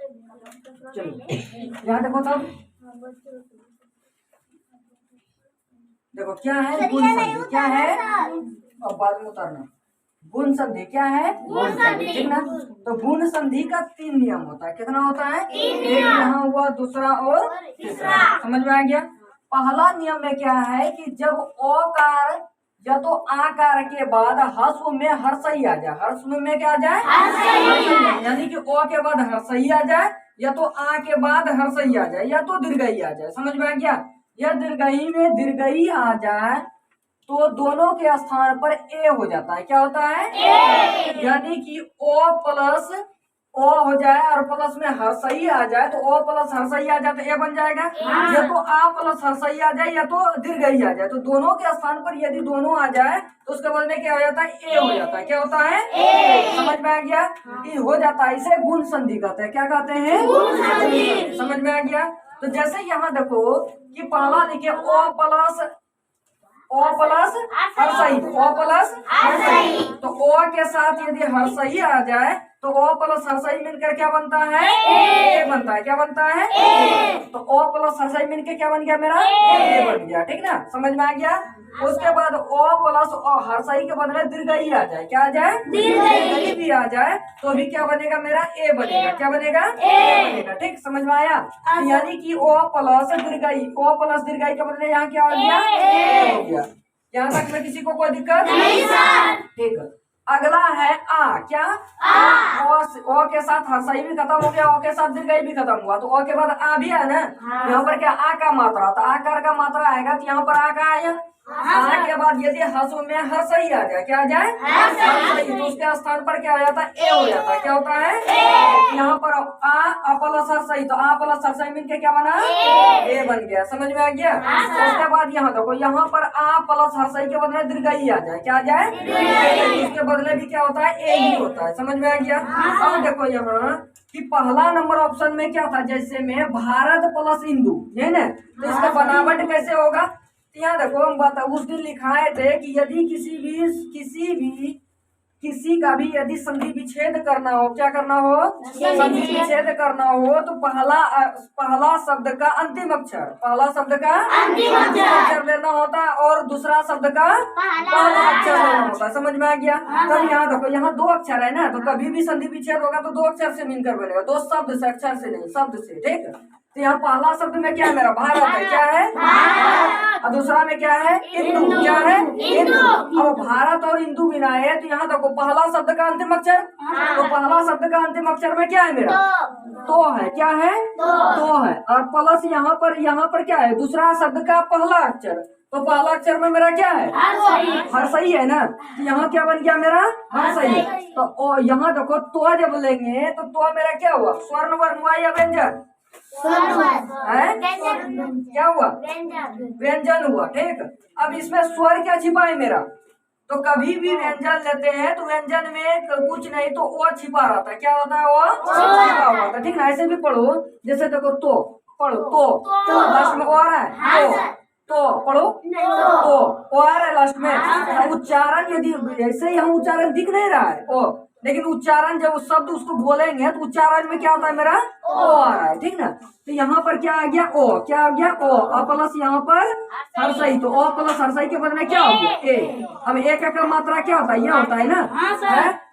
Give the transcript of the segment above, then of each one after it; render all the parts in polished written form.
चलो यहाँ देखो तब, देखो क्या है गुण संधि, क्या है, अब बाद में उतारना। गुण संधि क्या है, गुण संधि, ठीक ना। तो गुण संधि का 3 नियम होता है। कितना होता है, एक यहाँ हुआ, दूसरा और तीसरा। समझ में आ गया। पहला नियम में क्या है कि जब ओकार या तो आकार के बाद हर्ष में हर्षई आ जाए, हर्ष में क्या आ जाए, यानी कि ओ के बाद हर्षई आ जाए, या तो आ के बाद हर्षई आ जाए, या तो दीर्घई आ जाए। समझ में आ गया। या दीर्घई में दीर्घई आ जाए तो दोनों के स्थान पर ए हो जाता है। क्या होता है, ए। यानी कि ओ प्लस ओ हो जाए और प्लस में हर्षई आ जाए, तो ओ प्लस हर्षई आ जाए तो ए बन जाएगा। या तो आ प्लस हर्षई आ जाए, या तो दीर्घई आ जाए। तो दोनों के स्थान पर यदि दोनों आ जाए तो उसके बाद में क्या हो जाता है, ए हो जाता है। क्या होता है, ए। समझ में आ गया। ये हो जाता है, इसे गुण संधि कहते हैं। क्या कहते हैं, गुण संधि। समझ में आ गया। तो जैसे यहाँ देखो कि पहला लिखे ओ प्लस हर्षई, ओ प्लस हर्षई, तो ओ के साथ यदि हर्षई आ जाए तो ओ प्लस हर्षई मिलकर क्या बनता है, ए बनता है। क्या बनता है, ए। तो ओ प्लस हर्षई मिलकर क्या बन गया मेरा, ए बन गया। ठीक ना, समझ में आ गया। उसके बाद ओ प्लस हर्षई के बदले दीर्घई आ जाए, क्या आ जाए, दीर्घई भी आ जाए तो भी क्या बनेगा मेरा, ए बनेगा। क्या बनेगा, ए बनेगा। ठीक, समझ में आया। यानी कि ओ प्लस दीर्घई, ओ प्लस दीर्घई के बदले यहाँ क्या हो गया, ए हो गया। यहाँ तक में किसी को कोई दिक्कत नहीं सर। ठीक है, अगला है आ। क्या, आ। ओ के साथ हर्षई भी खत्म हो गया, ओ के साथ दीर्घई भी खत्म हुआ, तो ओ के बाद आ भी है ना। यहाँ पर क्या आ का मात्रा, तो आकार का मात्रा आएगा, तो यहाँ पर आ का आया। आ के बाद यदि हर्षों में हर्षई आ जाए, क्या आ जाए, हर्षई, तो उसके स्थान पर क्या हो जाता है, ए हो जाता है। क्या होता है, ए। यहाँ पर आ प्लस हर्षई, तो आ प्लस हर्षई मिलके क्या बना, ए बन गया। समझ में आ गया। उसके बाद यहाँ देखो, यहाँ पर आ प्लस हर्षई के बदले दीर्घई आ जाए, क्या आ जाए, उसके बदले भी क्या होता है, ए ही होता है। समझ में आ गया। अब देखो यहाँ कि पहला नंबर ऑप्शन में क्या था, जैसे में भारत प्लस इंदु है ना, तो इसका बनावट कैसे होगा। यहाँ देखो हम बता, उस दिन लिखाए थे कि यदि किसी का भी यदि संधि विच्छेद करना हो, क्या करना हो, संधि विच्छेद करना हो, तो पहला शब्द का अंतिम अक्षर, पहला शब्द का अंतिम अक्षर लेना होता है और दूसरा शब्द का पहला अक्षर लेना होता है। समझ में आ गया। तब यहाँ देखो, यहाँ 2 अक्षर है ना, तो कभी भी संधि विच्छेद होगा तो 2 अक्षर से मिलकर बनेगा, 2 शब्द से, अक्षर से नहीं, शब्द से। ठीक, तो यहाँ पहला शब्द में क्या है मेरा, भारत है। क्या है, और दूसरा में क्या है, इंदु। क्या है, इंदु। अब भारत और इंदु बिना है, तो यहाँ देखो पहला शब्द का अंतिम अक्षर, तो पहला शब्द का अंतिम अक्षर में क्या है मेरा, तो है। क्या है, तो है। और प्लस यहाँ पर क्या है, दूसरा शब्द का पहला अक्षर, तो पहला अक्षर में मेरा क्या है, हर्षई है ना, तो यहाँ क्या बन गया मेरा, हर्षई। तो यहाँ देखो तो जब लेंगे तो मेरा क्या हुआ, स्वर्ण वर्ण हुआ या व्यंजन, क्या हुआ, व्यंजन हुआ। ठीक, अब इसमें स्वर क्या छिपा है मेरा, तो कभी भी व्यंजन लेते हैं तो व्यंजन में कुछ नहीं तो ओ छिपा रहता है। क्या होता है, वो छिपा हुआ था। ठीक ना, ऐसे भी पढ़ो, जैसे देखो तो पढ़ो, तो लास्ट में ओ आ रहा है, तो पढ़ो, तो ओ आ रहा है लास्ट में। उच्चारण यदि ऐसे ही हम उच्चारण दिख नहीं रहा है ओ, लेकिन उच्चारण जब उस शब्द उसको बोलेंगे तो उच्चारण में क्या होता है मेरा, ओ आ रहा है। ठीक ना, तो यहाँ पर क्या आ गया, ओ। क्या आ गया, ओ प्लस यहाँ पर हर्षई, तो ओ प्लस हर्षई के बदले क्या हो गया, ए। अब एक का मात्रा क्या होता है, ये होता है ना,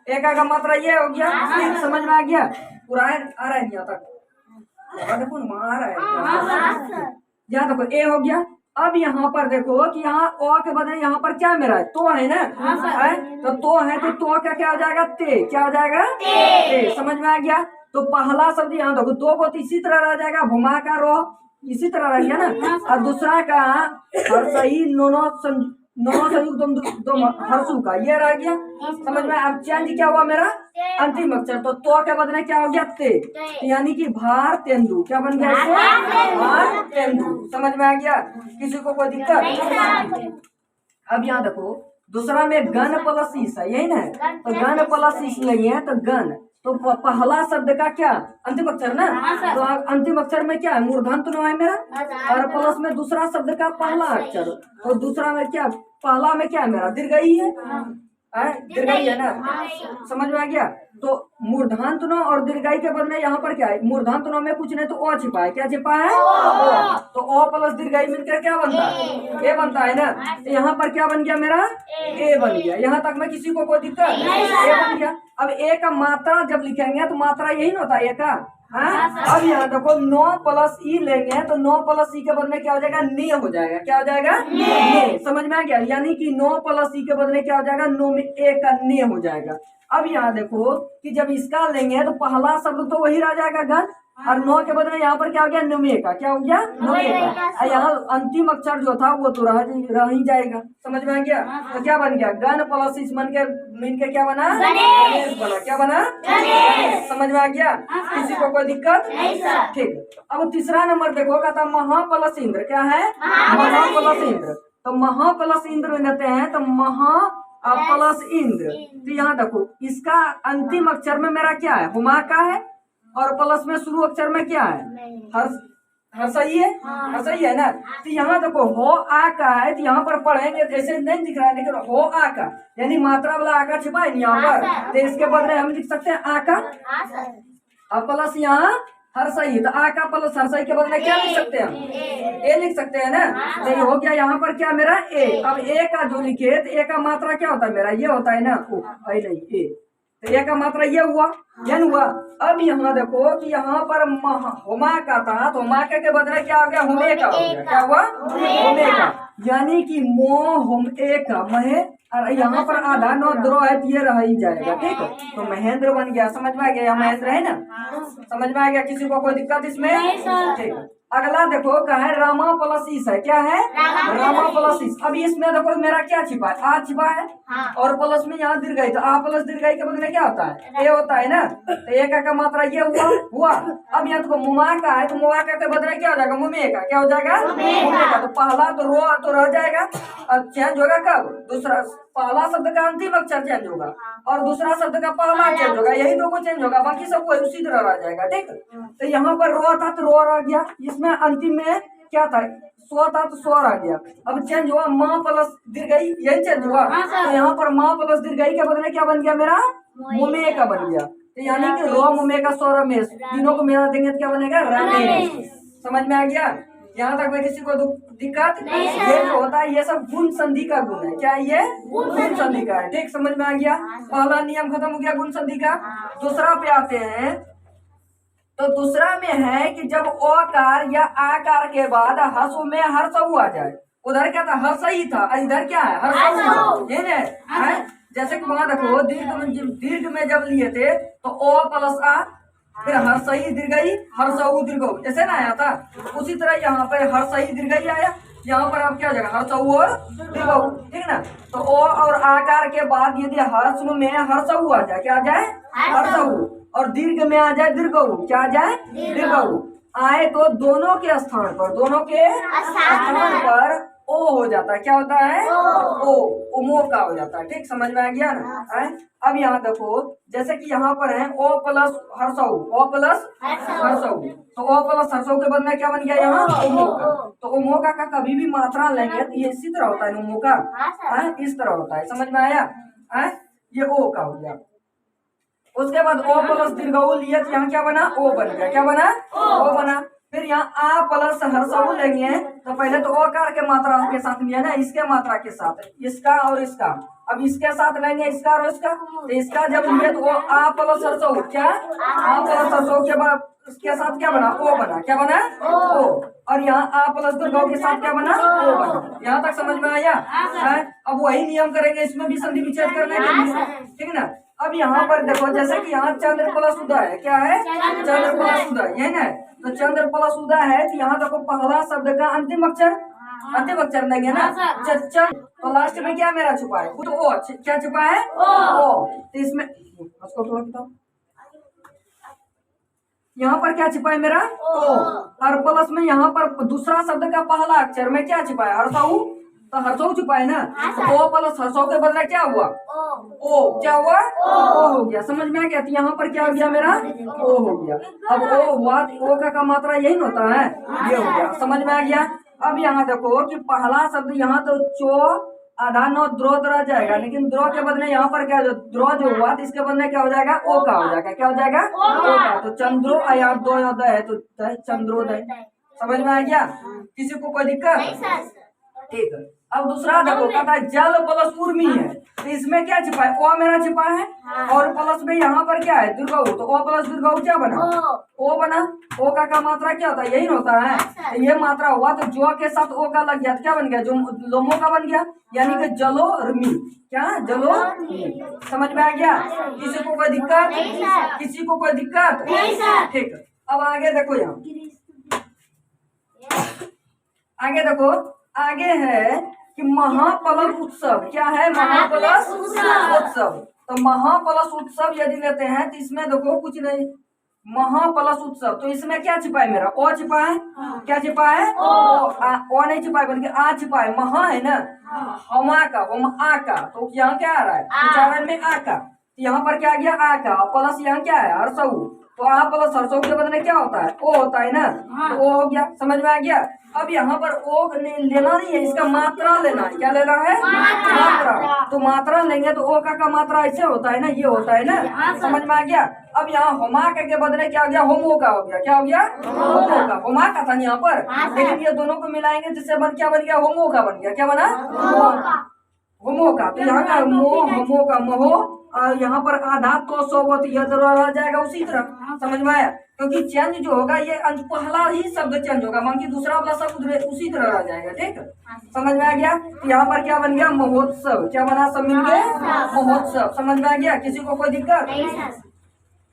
एक का मात्रा ये हो गया। समझ में आ गया। पूरा आ रहा है यहाँ तक, देखो आ रहा है, यहाँ देखो ए हो गया। अब यहाँ पर देखो कि यहाँ ओ के बदले यहाँ पर क्या मेरा है, तो है ना, तो है, तो क्या हो जाएगा, ते। क्या हो जाएगा, ते। समझ में आ गया। तो पहला शब्द यहाँ देखो, तो को तो इसी तरह रह जाएगा, भूमा का रो इसी तरह रह गया ना, और दूसरा का हर्षई नोनो संयुक्त दो हर्षु का ये रह गया। समझ में। अब चेंज क्या हुआ मेरा, अंतिम अक्षर, तो के बदले क्या हो गया, ते, यानी कि भार तेंदु। क्या बन गया इससे, भार तेंदु। समझ में आ गया, किसी को कोई दिक्कत। अब यहाँ देखो दूसरा में गण प्लस ईस है, यही ना, तो गण प्लस ईस नहीं है, तो गण, तो पहला शब्द का क्या अंतिम अक्षर ना, तो अंतिम अक्षर में क्या है, मूर्धन्य तो है मेरा, और प्लस में दूसरा शब्द का पहला अक्षर, और दूसरा में क्या, पहला में क्या है मेरा, दीर्घई है, दीर्घई है ना। समझ में आ गया। तो मूर्धांत नो और दीर्घाई के बदले यहाँ पर क्या है, मूर्धांत नो में कुछ नहीं तो ओ छिपा है, क्या छिपा है ओ। तो ओ प्लस दीर्घाई मिलकर क्या बनता है, ए बनता है ना। तो यहाँ पर क्या बन गया मेरा, ए बन गया। यहाँ तक में किसी को कोई दिक्कत, ए बन गया। अब ए का मात्रा जब लिखेंगे तो मात्रा यही ना होता है ए का। हाँ, अब यहाँ देखो 9 प्लस ई लेंगे तो 9 प्लस ई के बदले क्या हो जाएगा, ने हो जाएगा। क्या हो जाएगा, ने। समझ में आ गया, यानी कि 9 प्लस ई के बदले क्या हो जाएगा, 9 में ए का ने हो जाएगा। अब यहाँ देखो कि जब इसका लेंगे तो पहला शब्द तो वही रह जाएगा गण, और 9 के बदले यहाँ पर क्या हो गया, नुमे का। क्या हो गया, नुमे का। और यहाँ अंतिम अक्षर जो था वो तो रह ही जाएगा। समझ में आ गया। तो क्या बन गया, गण प्लस इस मन के क्या बना, गणेश बना। क्या बना, गणेश। समझ में आ गया, किसी को कोई दिक्कत, ठीक। अब तीसरा नंबर देखो, कहता महा प्लस इंद्र। क्या है, महा प्लस इंद्र। तो महा प्लस इंद्र लेते हैं तो महा प्लस इंद्र। तो यहाँ देखो इसका अंतिम अक्षर में मेरा क्या है, हुमा का है, और प्लस में शुरू अक्षर में क्या है, हर सही है, हर सही है ना। तो यहाँ देखो हो आ का है, तो यहाँ पर पढ़ेंगे तो ऐसे नहीं दिख रहा है, लेकिन हो आ का यानी मात्रा वाला आ का छिपा है यहाँ पर। तो इसके बदले हम लिख सकते हैं आ का, और प्लस यहाँ हर सही। तो आ का प्लस हर सही के बदले क्या लिख सकते हैं हम, ए लिख सकते हैं ना। तो ये हो गया यहाँ पर क्या मेरा ए। अब ए का जो लिखे तो ए का मात्रा क्या होता है मेरा, ये होता है ना, ओ नहीं ए। तो ए का मात्रा ये हुआ, यन हुआ। अब यहाँ देखो कि यहाँ पर हुमा का था, तो हुमा के बदले क्या हो गया, हुमे का हो गया। क्या हुआ, हुमे का। यानी कि मोह हुम एक महे, और यहाँ पर आधा नो द्रो है तो ये रह ही जाएगा। ठीक है, तो महेंद्र बन गया। समझ में आ गया, महेंद्र है ना। समझ में आ गया, किसी को कोई दिक्कत इसमें, ठीक। अगला देखो क्या है, रामा प्लस इस है। क्या है, रामा प्लस इस। अब इसमें देखो मेरा क्या छिपा है, आ छिपा है, और प्लस में यहाँ दीर्घाई। तो आ प्लस दीर्घाई के बदले क्या होता है, ए होता है ना। तो ए का मात्रा ये हुआ। अब यहाँ देखो मुमा का है, तो मुमा का के बदले क्या हो जाएगा, मुमे का। क्या हो जाएगा, मुमे का। तो पहला तो रो तो रह जाएगा, और चेंज होगा कब, दूसरा पहला शब्द का अंतिम अक्षर चेंज होगा, और दूसरा शब्द का पहला चेंज होगा, यही दो को चेंज होगा, बाकी सब को उसी तरह रह जाएगा। ठीक, तो यहाँ पर रो था तो रो रह गया, इसमें अंतिम में क्या था, स्व था तो स्व रह गया। अब चेंज हुआ माँ प्लस दीर्घाई, यही चेंज हुआ। तो यहाँ पर माँ प्लस दीर्घाई के बदले क्या बन गया मेरा, मुमे का बन गया। तो यानी कि रो मुमे का स्व रमेश, तीनों को मेरा देंगे तो क्या बनेगा, रमेश। समझ में आ गया, यहाँ तक में किसी को दिक्कत। ये जो होता है ये सब गुण संधि का गुण है। क्या ये गुण संधि का है। ठीक, समझ में आ गया, पहला नियम खत्म हो गया गुण संधि का। दूसरा पे आते हैं, तो दूसरा में है कि जब ओकार या आकार के बाद हसु में हर्षऊ आ जाए। उधर क्या था, हर्षई था, इधर क्या है, हर्षऊ। ये है, जैसे कि वहां देखो दीर्घ में जब लिए थे तो ओ प्लस आ, फिर हर्षई दीर्घई, हर्षऊ दीर्घऊ, ऐसे ना आया था। उसी तरह यहाँ पर हर्षई दीर्घई आया, यहाँ पर अब क्या हो जाएगा, हर्षऊ और दीर्घऊ। ठीक ना। तो ओ और आकार के बाद यदि हर्ष में हर्षऊ आ जाए, क्या आ जाए, हर्षऊ, और दीर्घ में आ जाए दीर्घऊ, क्या आ जाए, दीर्घऊ आए, तो दोनों के स्थान पर ओ हो जाता है। क्या होता है, ओ उमो का हो जाता है। ठीक, समझ में आ गया ना। अब यहाँ देखो जैसे कि यहाँ पर है ओ प्लस हर्षऊ, ओ प्लस हर्षऊ, तो ओ प्लस हर्षऊ के बदले क्या बन गया यहाँ, उमो का। तो उमो का कभी भी मात्रा लेंगे तो ये इसी तरह होता है, उमो का इस तरह होता है। समझ में आया, ये ओ का हो गया। उसके बाद ओ प्लस दीर्घऊ लिया तो यहाँ क्या बना, ओ बन गया। क्या बना, ओ बना। फिर यहाँ आ प्लस हर्षऊ लेंगे तो पहले तो ओकार के मात्रा के साथ लिया ना, इसके मात्रा के साथ, इसका और इसका। अब इसके साथ लेंगे इसका और इसका, तो इसका जब लिए तो आ प्लस हर्षऊ, क्या आ प्लस हर्षऊ के बाद उसके साथ क्या बना, ओ बना। क्या बना, ओ। और यहाँ आ प्लस दीर्घऊ के साथ क्या बना, ओ बना। यहाँ तक समझ में आया। अब वही नियम करेंगे, इसमें भी संधि विच्छेद करने के लिए। ठीक ना। अब यहाँ पर देखो जैसे कि यहाँ चंद्र प्लस उदय है। क्या है, चंद्र प्लस उदय, यही ना। तो चंद्र प्लस उदय है, तो यहाँ देखो पहला शब्द का अंतिम अक्षर लेंगे ना, तो लास्ट में क्या मेरा छुपा है, खुद ओ। क्या छुपा है, ओ। तो इसमें उसको थोड़ा बताओ, यहाँ पर क्या छिपा है मेरा, ओ। और प्लस में यहाँ पर दूसरा शब्द का पहला अक्षर में क्या छिपा है, हर्षऊ। तो हर्षऊ छुपा है ना, तो ओ प्लस हर्षऊ के बदले क्या हुआ, ओ। क्या हुआ, ओ हो गया। समझ में आ गया। तो यहाँ पर क्या हो गया मेरा, ओ हो गया। अब ओ हुआ तो ओ का मात्रा यही होता है, ये हो गया। समझ में आ गया। अब यहाँ देखो कि पहला शब्द यहाँ तो चो आधा नौ द्रो तो रह जाएगा, लेकिन द्रो के बदले यहाँ पर क्या द्रो जो हुआ तो इसके बदले क्या हो जाएगा ओ का हो जाएगा। क्या हो जाएगा ओ का। तो चंद्रो यहाँ दो योदय है तो चंद्रोदय। समझ में आ गया? किसी को कोई दिक्कत? ठीक है। अब दूसरा देखो कहता है जल प्लस उर्मी है, तो इसमें क्या छिपा है? ओ मेरा छिपा है और प्लस में यहाँ पर क्या है दीर्घऊ, तो ओ प्लस दीर्घऊ क्या बना? ओ बना। ओ का मात्रा क्या होता है? यही होता है। तो ये मात्रा हुआ तो जो के साथ ओ का लग गया तो क्या बन गया? जो लोमो का बन गया, यानी कि जलोर्मी। क्या? जलोर्मी। समझ में आ गया? किसी को कोई दिक्कत? किसी को कोई दिक्कत? ठीक है। अब आगे देखो, यहाँ आगे देखो, आगे है कि महापलस उत्सव। क्या है? महापलस उत्सव। तो महापलस उत्सव यदि लेते हैं तो इसमें देखो कुछ नहीं, महापलस उत्सव। तो इसमें क्या छिपा है? मेरा ओ छिपा है। क्या छिपा है? ओ नहीं छिपा है, बल्कि आ छिपा है। महा है ना, हमा का, हम आ का, तो यहाँ क्या आ रहा है? उच्चारण में आ का। यहाँ पर क्या गया? आ का। प्लस यहाँ क्या है? हर्षऊ। तो आ प्लस हर्षऊ के बदले क्या होता है? ओ होता है ना, तो ओ हो गया। समझ में आ गया? अब यहाँ पर ओ लेना नहीं है, इसका मात्रा लेना है। क्या लेना है? मात्रा। तो मात्रा लेंगे तो ओ का मात्रा ऐसे होता है ना, ये होता है ना। समझ में आ गया? अब यहाँ होमा के बदले क्या हो गया? होमो का हो गया। क्या हो गया? होमो का। होमा का था यहाँ पर, लेकिन ये दोनों को मिलाएंगे जिससे क्या बन गया? होमो का बन गया। क्या बना? होमो का। तो यहाँ का मोह, होमो का मोहो, और यहाँ पर आधा तो सोबत यह रह जाएगा उसी तरह। समझ में आया? क्योंकि चेंज जो होगा ये पहला ही शब्द चेंज होगा, बाकी दूसरा वाला शब्द उसी तरह रह जाएगा। ठीक है, समझ में आ गया? तो यहाँ पर क्या बन गया? महोत्सव। क्या बना? सब मिलके महोत्सव। समझ में आ गया? किसी को कोई दिक्कत?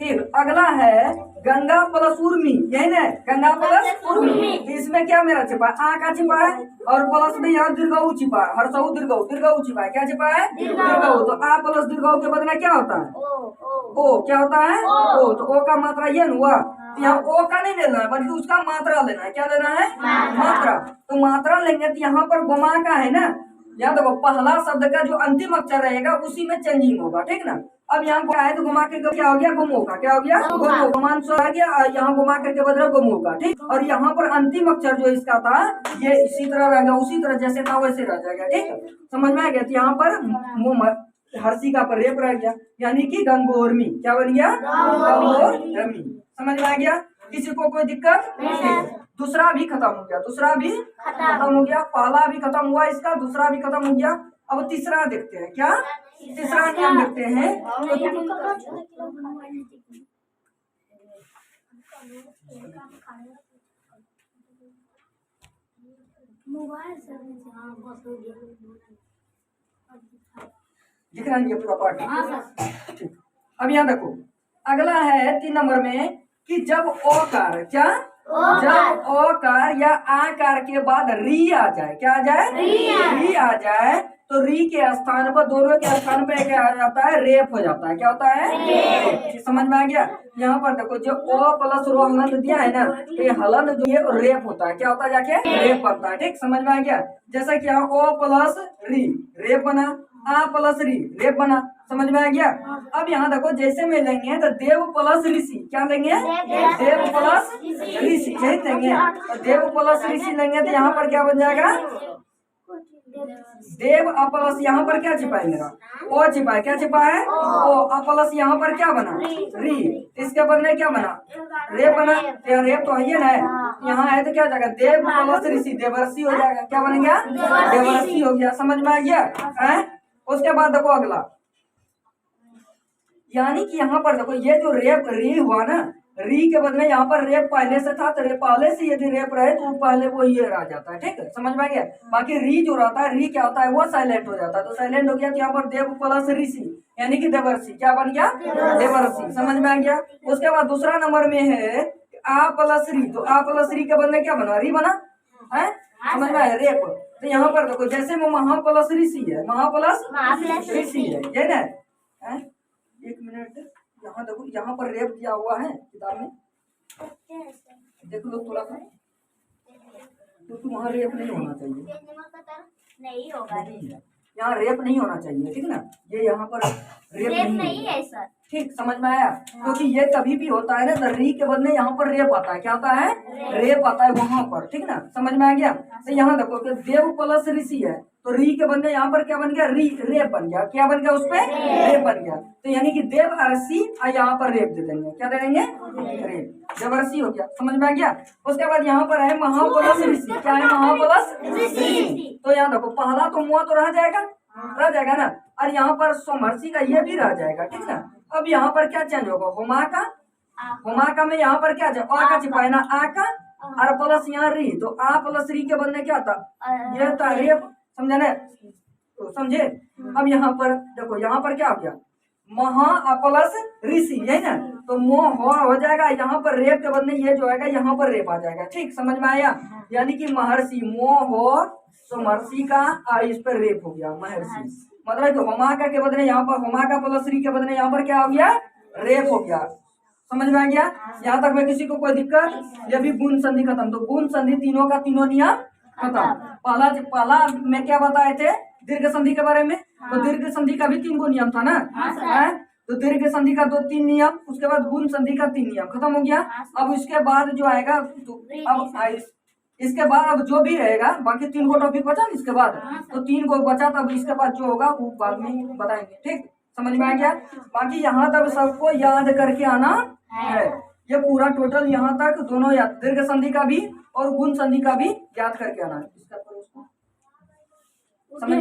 फिर अगला है गंगा प्लस उर्मी। यही ना, गंगा प्लस उर्मी। इसमें क्या मेरा छिपा है? आ का छिपा है और प्लस में यहाँ दीर्घऊ छिपा है। हर्षऊ दीर्घऊ, दीर्घऊ छिपा है। क्या छिपा है? दीर्घऊ। तो आ प्लस दीर्घऊ के बदले क्या होता है? ओ। क्या होता है? ओ। तो ओ का मात्रा ये हुआ। यहाँ ओ का नहीं लेना है, बल्कि उसका मात्रा लेना है। क्या लेना है? मात्रा। तो मात्रा लेंगे तो यहाँ पर गोमा का है ना, यहाँ देखो पहला शब्द का जो अंतिम अक्षर रहेगा उसी में चेंजिंग होगा। ठीक ना? अब यहाँ क्या है तो घुमा के क्या हो गया? गुमो का। क्या हो गया? गुमो। गुमान स्वर आ गया, यहाँ घुमा करके बदला गुमो का। ठीक, और यहाँ पर अंतिम अक्षर जो इसका था ये इसी तरह रह गया, उसी तरह जैसे था वैसे रह जाएगा। ठीक, समझ में आ गया? तो यहाँ पर हर्षी का पर रेप रह गया, यानी कि गंगोरमी। क्या बन गया? गंगोरमी। समझ में आ गया? किसी को कोई दिक्कत? दूसरा भी खत्म हो गया, दूसरा भी खत्म हो गया। पहला भी खत्म हुआ इसका, दूसरा भी खत्म हो गया। अब तीसरा देखते हैं। क्या? तीसरा नियम देखते हैं। दिख रहा है ये पूरा पार्ट? अब यहाँ देखो, अगला है 3 नंबर में कि जब ओकार, क्या जब ओकार या आकार के बाद री आ जाए। क्या आ जाए? री आ जाए तो री के स्थान पर, दोनों के स्थान पे क्या आ जाता है? रेप हो जाता है। क्या होता है? रेप। समझ में आ गया? यहाँ पर देखो जो ओ प्लस रो हलन दिया है ना, तो ये हलन जो है रेप होता है। क्या होता है? जाके रेप बनता है। ठीक, समझ में आ गया? जैसा कि यहाँ ओ प्लस री रेप बना, आ प्लस री रेप बना। समझ में आ गया? अब यहाँ देखो जैसे में लेंगे तो देव प्लस ऋषि। क्या लेंगे? देव प्लस ऋषि। यही लेंगे तो देव प्लस ऋषि लेंगे तो यहाँ पर क्या बन जाएगा? देव अप्लस, यहाँ पर क्या छिपा है? मेरा ओ छिपा है। क्या छिपा है? ओ। अप्लस यहाँ पर क्या बना? री। इसके बदले क्या बना? रेप बना। तो रेप तो है ना, यहाँ है तो क्या जाएगा? देव प्लस ऋषि, देवर्षि हो जाएगा। क्या बन गया? देवर्षि हो गया। समझ में आ गया? उसके बाद देखो अगला, यानी कि यहाँ पर देखो ये जो रेप री हुआ ना, री के बदले यहाँ पर रेप पहले से था, तो रेप पहले से यदि रेप रहे तो पहले वो ये रह जाता है। ठीक है, समझ में आ गया? बाकी री जो रहता है, री क्या होता है? वो साइलेंट हो जाता है। तो साइलेंट हो गया तो यहाँ पर देव प्लस ऋषि, यानी कि देवर्षि। क्या बन गया? देवर्षि। समझ में आ गया? उसके बाद दूसरा नंबर में है आ प्लस री। तो आ प्लस री के बदले क्या बना? री बना है। समझ में आया? रेप। तो यहाँ पर देखो जैसे वो महा प्लस ऋषि है, महा प्लस ऋषि है, ये ना। एक मिनट, यहाँ देखो यहाँ पर रेप दिया हुआ है किताब में, देख लो थोड़ा सा, तो वहाँ रेप नहीं होना चाहिए। नहीं होगा, यहाँ रेप नहीं होना चाहिए। ठीक ना? ये यहाँ पर रेप नहीं है सर। ठीक, समझ में आया? क्योंकि ये कभी भी होता है ना, तो री के बदले यहाँ पर रेप आता है। क्या आता है? रेप आता है वहां पर। ठीक ना? समझ में आ गया? तो यहाँ देखो कि देव प्लस ऋषि है, तो री के बदले यहाँ पर क्या बन गया, री रेप बन गया। क्या बन गया, उस पे रेप बन गया। तो यानी कि देव अरसी और यहाँ पर रेप दे देंगे। क्या दे देंगे, रेप। देवर्षि हो गया, समझ में आ गया। उसके बाद यहाँ पर है महापलस ऋषि। क्या है, महापलस ऋषि। तो यहाँ देखो पहला तो मुआ तो रह जाएगा ना, और यहाँ पर सोमहर्षि का ये भी रह जाएगा, ठीक ना। अब यहाँ पर क्या चेंज होगा, होमा का में यहाँ पर क्या आ का छिपाए ना, आ का और प्लस यहाँ री, तो आ प्लस री के बनने क्या था, ये था रेप। समझे ना, तो समझे। अब यहाँ पर देखो, यहाँ पर क्या हो गया, महा प्लस ऋषि, यही ना। तो मोह हो जाएगा, यहाँ पर रेप के बदले ये जो आएगा यहाँ पर रेप आ जाएगा। ठीक, समझ में आया। यानी कि महर्षि मोह हो तो महर्षि का इस पर रेप हो गया महर्षि। मतलब कि होमाका के बदले यहाँ पर होमाका प्लस री के बदले यहाँ पर क्या हो गया, रेप हो गया। समझ में आ गया। यहाँ तक में किसी को कोई दिक्कत। ये भी गुण संधि खत्म। तो गुण संधि तीनों का तीनों नियम खत्म। पहला में क्या बताए थे, दीर्घ संधि के बारे में। तो दीर्घ संधि का भी 3 नियम था ना, तो दीर्घ संधि का 2-3 नियम, उसके बाद गुण संधि का 3 नियम खत्म हो गया। अब इसके बाद जो आएगा, अब इसके बाद अब जो भी रहेगा, बाकी 3 को टॉपिक बचा इसके बाद, तो 3 को बचा, तब इसके बाद जो होगा वो बाद में बताएंगे। ठीक, समझ में आ गया। बाकी यहाँ तक सबको याद करके आना है। ये पूरा टोटल यहाँ तक दोनों याद, दीर्घ संधि का भी और गुण संधि का भी याद करके आना है। इसका समझ